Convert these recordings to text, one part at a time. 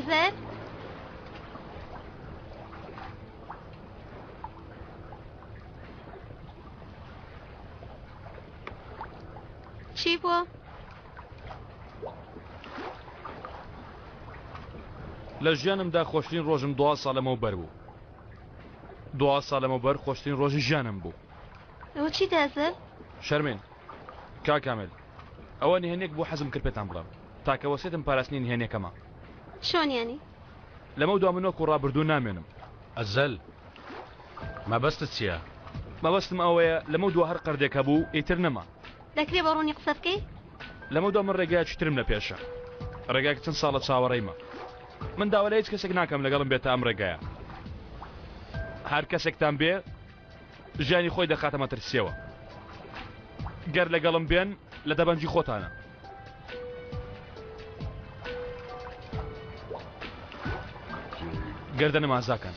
ئەزەر چی بووە؟ لە ژیانمدا خۆشترین ڕۆژم 2 ساڵ لەمەوبەر بوو. 2 ساڵ لەمەوبەر خۆشترین ڕۆژی ژیانم بوو. ئەوە چی دەزر؟ شەرمێن کاکامل ئەوە نهێنێک بۆ حەزم کرد پێتان بڵێم تاکە وەسێتم پاراستنی نهێنێکەمە. چۆنیانی؟ لەمە دوا من وەکو ڕابردوو نامێنم. ئەزەل مەبەستت چییە؟ مەبەستم ئەوەیە لەمە دوا هەر قەردێکە بوو ئیتر نەما. دەکرێ بە ڕوونی قسە بکەی؟ لەمە دوا من ڕێگای چترم لە پێشە. ڕێگایك چەند ساڵە چاوەڕێیمە. من داوا لە هیچ کەسێک ناکەم لەگەڵم بێتە ئەم ڕێگایە. هەر کەسێکتان بێ ژیانی خۆی دەخاتە مەترسیەوە. گەر لەگەڵم بێن لە دەبەنجی خۆتانە. گەردەنم ئازاکەن.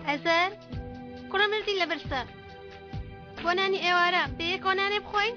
ئەزەر کوڕە مردی لە برسە بۆ نانی ئێوارە بەیەکەوە نانێ بخۆین؟